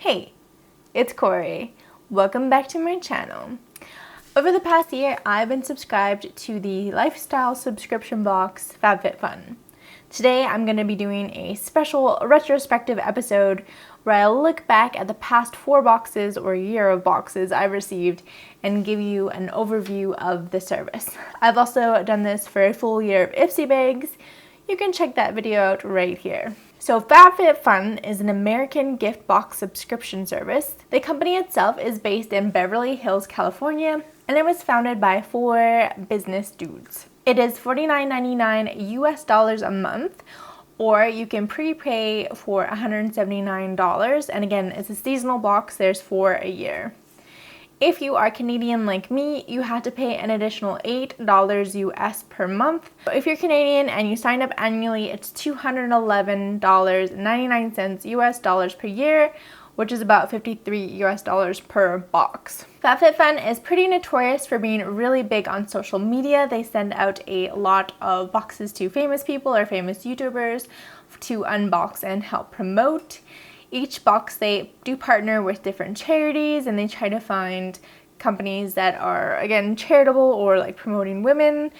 Hey, it's Corrie. Welcome back to my channel. Over the past year, I've been subscribed to the lifestyle subscription box FabFitFun. Today, I'm going to be doing a special retrospective episode where I'll look back at the past 4 boxes or year of boxes I've received and give you an overview of the service. I've also done this for a full year of Ipsy bags. You can check that video out right here. So FabFitFun is an American gift box subscription service. The company itself is based in Beverly Hills, California, and it was founded by 4 business dudes. It is $49.99 US a month, or you can prepay for $179, and again, it's a seasonal box, there's 4 a year. If you are Canadian like me, you have to pay an additional $8 US per month. If you're Canadian and you sign up annually, it's $211.99 US per year, which is about $53 US per box. FabFitFun is pretty notorious for being really big on social media. They send out a lot of boxes to famous people or famous YouTubers to unbox and help promote. Each box, they do partner with different charities, and they try to find companies that are, again, charitable or like promoting women.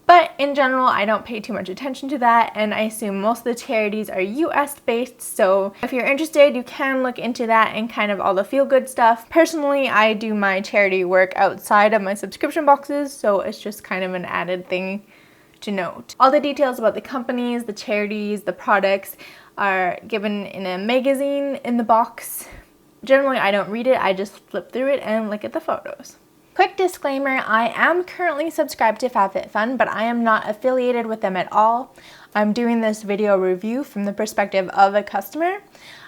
But in general, I don't pay too much attention to that, and I assume most of the charities are US based, so if you're interested, you can look into that and kind of all the feel-good stuff. Personally, I do my charity work outside of my subscription boxes, so it's just kind of an added thing to note. All the details about the companies, the charities, the products are given in a magazine in the box. Generally, I don't read it, I just flip through it and look at the photos. Quick disclaimer, I am currently subscribed to FabFitFun, but I am not affiliated with them at all. I'm doing this video review from the perspective of a customer.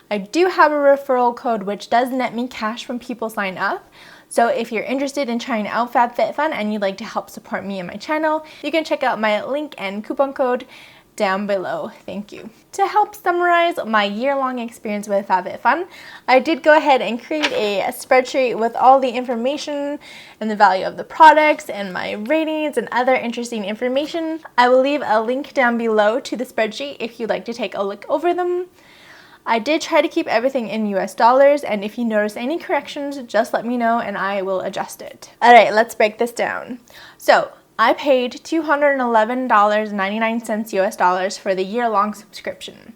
I do have a referral code which does net me cash when people sign up. So if you're interested in trying out FabFitFun and you'd like to help support me and my channel, you can check out my link and coupon code down below. Thank you. To help summarize my year-long experience with FabFitFun, I did go ahead and create a spreadsheet with all the information and the value of the products and my ratings and other interesting information. I will leave a link down below to the spreadsheet if you'd like to take a look over them. I did try to keep everything in US dollars, and if you notice any corrections, just let me know and I will adjust it. Alright, let's break this down. So, I paid $211.99 US for the year-long subscription.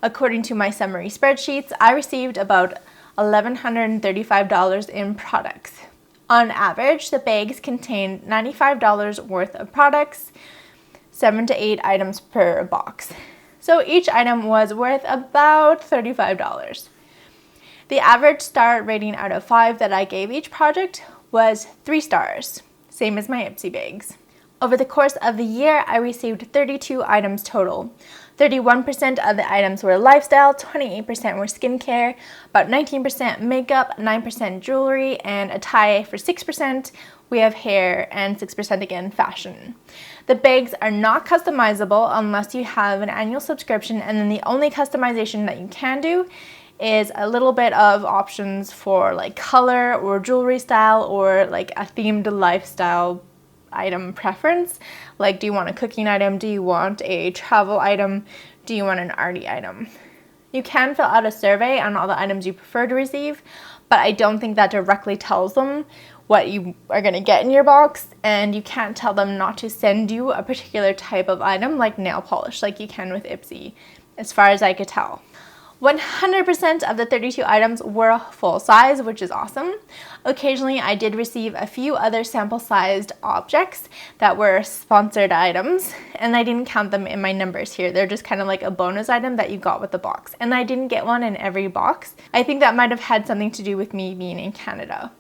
According to my summary spreadsheets, I received about $1,135 in products. On average, the bags contained $95 worth of products, 7 to 8 items per box. So each item was worth about $35. The average star rating out of 5 that I gave each project was 3 stars. Same as my Ipsy bags. Over the course of the year, I received 32 items total. 31% of the items were lifestyle, 28% were skincare, about 19% makeup, 9% jewelry, and a tie for 6%. We have hair, and 6% again fashion. The bags are not customizable unless you have an annual subscription, and then the only customization that you can do is a little bit of options for like color or jewelry style or like a themed lifestyle item preference. Like, do you want a cooking item? Do you want a travel item? Do you want an arty item? You can fill out a survey on all the items you prefer to receive, but I don't think that directly tells them what you are going to get in your box, and you can't tell them not to send you a particular type of item like nail polish like you can with Ipsy, as far as I could tell. 100% of the 32 items were full size, which is awesome. Occasionally, I did receive a few other sample-sized objects that were sponsored items, and I didn't count them in my numbers here. They're just kind of like a bonus item that you got with the box, and I didn't get one in every box. I think that might have had something to do with me being in Canada.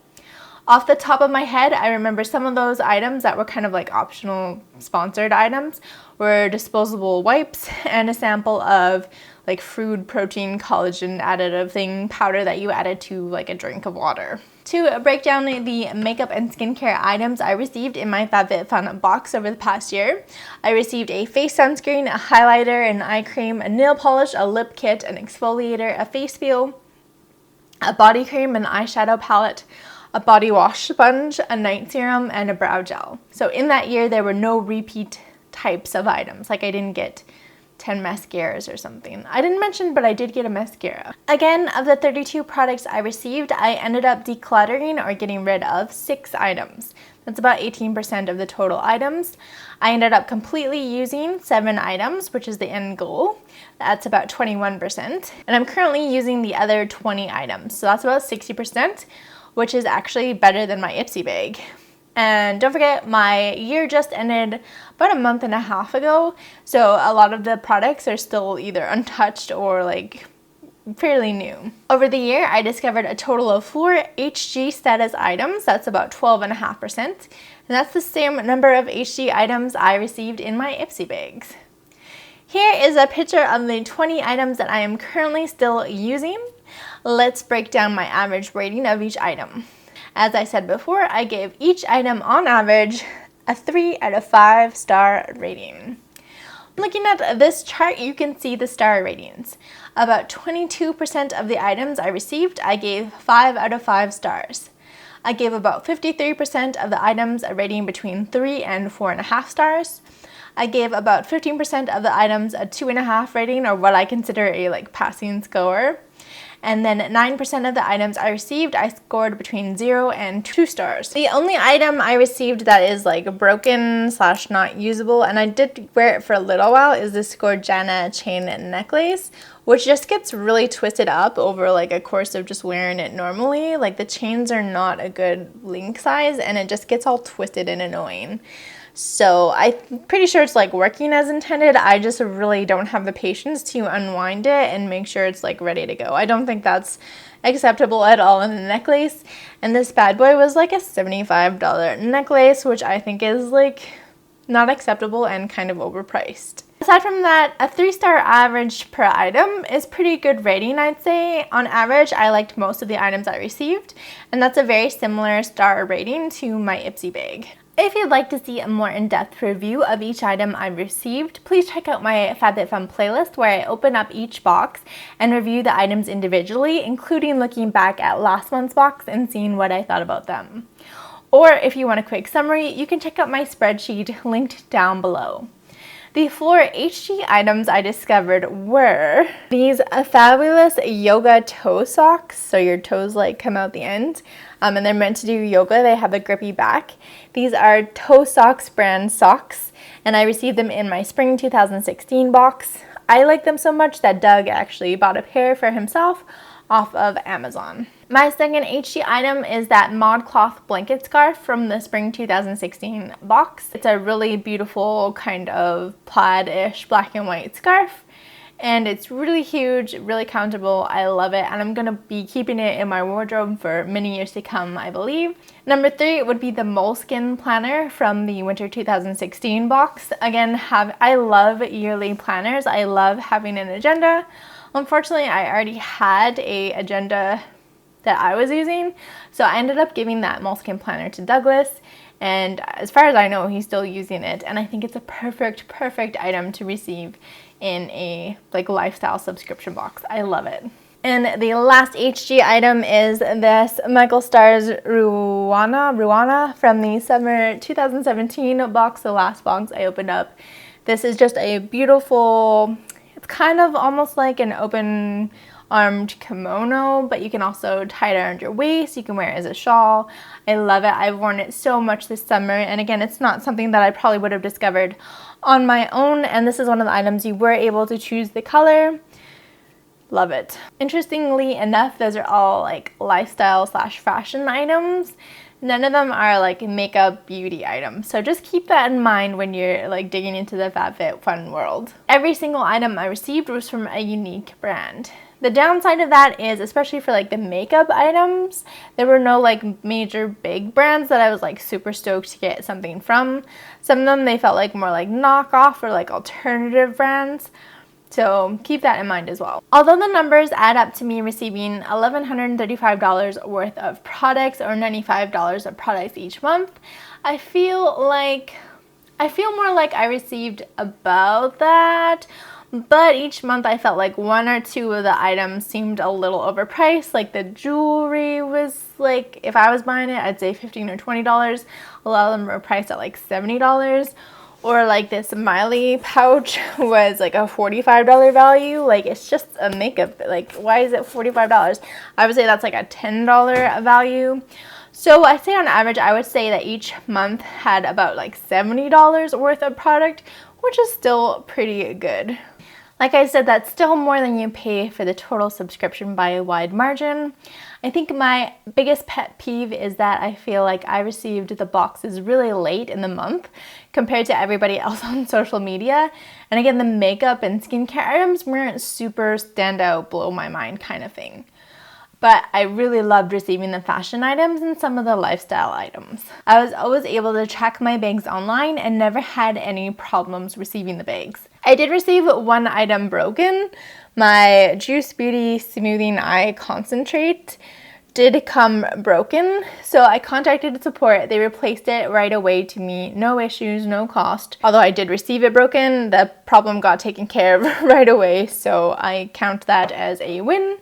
Off the top of my head, I remember some of those items that were kind of like optional sponsored items were disposable wipes and a sample of like food protein collagen additive thing powder that you added to like a drink of water. To break down the makeup and skincare items I received in my FabFitFun box over the past year, I received a face sunscreen, a highlighter, an eye cream, a nail polish, a lip kit, an exfoliator, a face peel, a body cream, an eyeshadow palette, a body wash sponge, a night serum, and a brow gel. So in that year, there were no repeat types of items. Like I didn't get 10 mascaras or something. I didn't mention, but I did get a mascara. Again, of the 32 products I received, I ended up decluttering or getting rid of 6 items. That's about 18% of the total items. I ended up completely using 7 items, which is the end goal. That's about 21%. And I'm currently using the other 20 items. So that's about 60%, which is actually better than my Ipsy bag. And don't forget, my year just ended about a month and a half ago, so a lot of the products are still either untouched or like fairly new. Over the year, I discovered a total of 4 HG status items. That's about 12.5%, and that's the same number of HG items I received in my Ipsy bags. Here is a picture of the 20 items that I am currently still using. Let's break down my average rating of each item. As I said before, I gave each item on average a 3 out of 5 star rating. Looking at this chart, you can see the star ratings. About 22% of the items I received, I gave 5 out of 5 stars. I gave about 53% of the items a rating between 3 and 4.5 stars. I gave about 15% of the items a 2.5 rating, or what I consider a passing score. And then 9% of the items I received, I scored between 0 and 2 stars. The only item I received that is broken / not usable, and I did wear it for a little while, is this Gorjana chain necklace, which just gets really twisted up over a course of just wearing it normally. The chains are not a good link size, and it just gets all twisted and annoying. So I'm pretty sure it's working as intended. I just really don't have the patience to unwind it and make sure it's ready to go. I don't think that's acceptable at all in a necklace. And this bad boy was a $75 necklace, which I think is not acceptable and kind of overpriced. Aside from that, a 3-star average per item is pretty good rating, I'd say. On average, I liked most of the items I received, and that's a very similar star rating to my Ipsy bag. If you'd like to see a more in-depth review of each item I've received, please check out my FabFitFun playlist where I open up each box and review the items individually, including looking back at last month's box and seeing what I thought about them. Or if you want a quick summary, you can check out my spreadsheet linked down below. The 4 HG items I discovered were these fabulous yoga toe socks, so your toes come out the end, and they're meant to do yoga. They have a grippy back. These are Toe Socks brand socks, and I received them in my spring 2016 box. I like them so much that Doug actually bought a pair for himself off of Amazon. My second HG item is that ModCloth blanket scarf from the spring 2016 box. It's a really beautiful kind of plaid-ish black and white scarf, and it's really huge, really comfortable. I love it, and I'm gonna be keeping it in my wardrobe for many years to come, I believe. Number 3 would be the Moleskine planner from the winter 2016 box. Again, I love yearly planners. I love having an agenda. Unfortunately, I already had a agenda that I was using, so I ended up giving that Moleskine planner to Douglas, and as far as I know, he's still using it, and I think it's a perfect item to receive in a lifestyle subscription box. I love it. And the last HG item is this Michael Stars Ruana from the summer 2017 box, the last box I opened up. This is just a beautiful, it's kind of almost like an open armed kimono, but you can also tie it around your waist. You can wear it as a shawl. I love it. I've worn it so much this summer, and again, it's not something that I probably would have discovered on my own, and this is one of the items you were able to choose the color. Love it. Interestingly enough, those are all lifestyle / fashion items. None of them are makeup beauty items, so just keep that in mind when you're digging into the FabFitFun world. Every single item I received was from a unique brand. The downside of that is, especially for the makeup items, there were no major big brands that I was super stoked to get something from. Some of them, they felt more knockoff or alternative brands. So keep that in mind as well. Although the numbers add up to me receiving $1,135 worth of products or $95 of products each month, I feel more like I received about that. But each month I felt like 1 or 2 of the items seemed a little overpriced. The jewelry was if I was buying it, I'd say $15 or $20. A lot of them were priced at $70. Or like this Miley pouch was like a $45 value. Like, it's just a makeup. Like, why is it $45? I would say that's like a $10 value. So I say on average, I would say that each month had about like $70 worth of product, which is still pretty good. Like I said, that's still more than you pay for the total subscription by a wide margin. I think my biggest pet peeve is that I feel like I received the boxes really late in the month compared to everybody else on social media. And again, the makeup and skincare items weren't super standout, blow my mind kind of thing. But I really loved receiving the fashion items and some of the lifestyle items. I was always able to track my bags online and never had any problems receiving the bags. I did receive one item broken. My Juice Beauty Smoothing Eye Concentrate did come broken, so I contacted support. They replaced it right away to me, no issues, no cost. Although I did receive it broken, the problem got taken care of right away, so I count that as a win.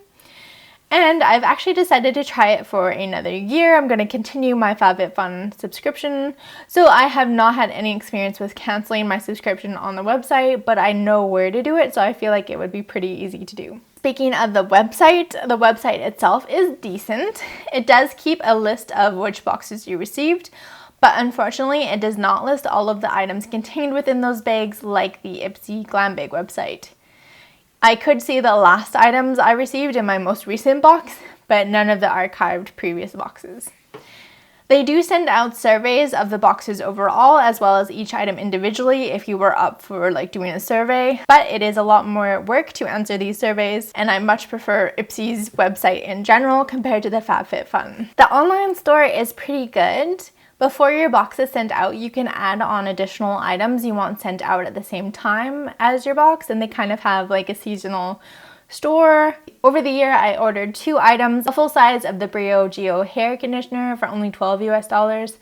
And I've actually decided to try it for another year. I'm going to continue my FabFitFun subscription. So I have not had any experience with canceling my subscription on the website, but I know where to do it, so I feel like it would be pretty easy to do. Speaking of the website itself is decent. It does keep a list of which boxes you received, but unfortunately it does not list all of the items contained within those bags like the Ipsy Glam Bag website. I could see the last items I received in my most recent box, but none of the archived previous boxes. They do send out surveys of the boxes overall, as well as each item individually if you were up for like doing a survey, but it is a lot more work to answer these surveys, and I much prefer Ipsy's website in general compared to the FabFitFun. The online store is pretty good. Before your box is sent out, you can add on additional items you want sent out at the same time as your box, and they kind of have like a seasonal store. Over the year, I ordered 2 items, a full size of the Brio Geo hair conditioner for only $12 US,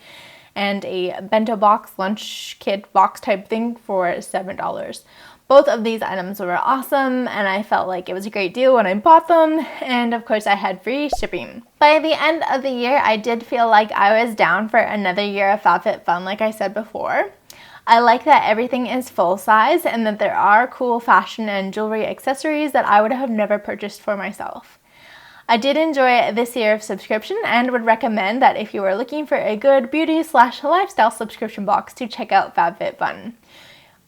and a bento box lunch kit box type thing for $7. Both of these items were awesome, and I felt like it was a great deal when I bought them, and of course I had free shipping. By the end of the year, I did feel like I was down for another year of FabFitFun, like I said before. I like that everything is full size and that there are cool fashion and jewelry accessories that I would have never purchased for myself. I did enjoy this year of subscription and would recommend that if you are looking for a good beauty/lifestyle subscription box to check out FabFitFun.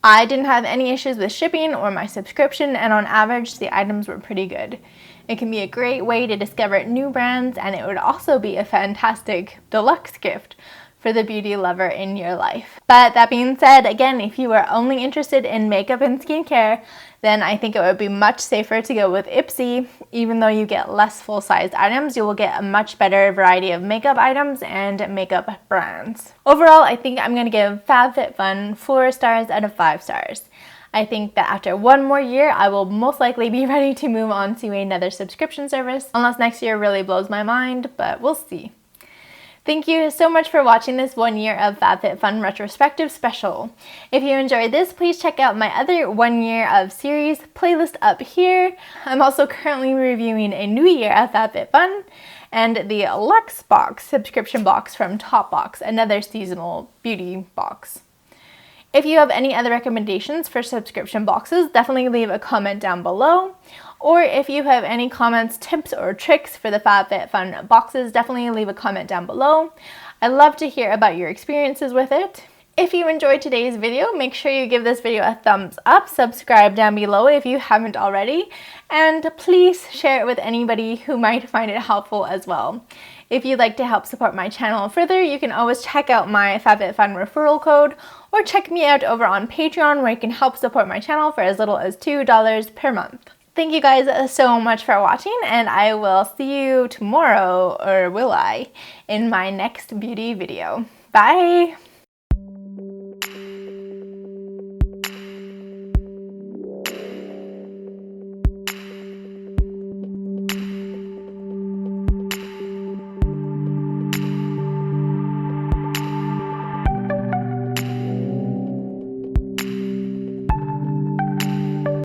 I didn't have any issues with shipping or my subscription, and on average, the items were pretty good. It can be a great way to discover new brands, and it would also be a fantastic deluxe gift for the beauty lover in your life. But that being said, again, if you are only interested in makeup and skincare, then I think it would be much safer to go with Ipsy. Even though you get less full-sized items, you will get a much better variety of makeup items and makeup brands. Overall, I think I'm going to give FabFitFun 4 stars out of 5 stars. I think that after one more year, I will most likely be ready to move on to another subscription service, unless next year really blows my mind, but we'll see. Thank you so much for watching this 1 year of FabFitFun retrospective special. If you enjoyed this, please check out my other 1 year of series playlist up here. I'm also currently reviewing a new year of FabFitFun and the Luxe Box subscription box from Topbox, another seasonal beauty box. If you have any other recommendations for subscription boxes, definitely leave a comment down below. Or if you have any comments, tips, or tricks for the FabFitFun boxes, definitely leave a comment down below. I'd love to hear about your experiences with it. If you enjoyed today's video, make sure you give this video a thumbs up, subscribe down below if you haven't already, and please share it with anybody who might find it helpful as well. If you'd like to help support my channel further, you can always check out my FabFitFun referral code, or check me out over on Patreon, where you can help support my channel for as little as $2 per month. Thank you guys so much for watching, and I will see you tomorrow, or will I, in my next beauty video. Bye!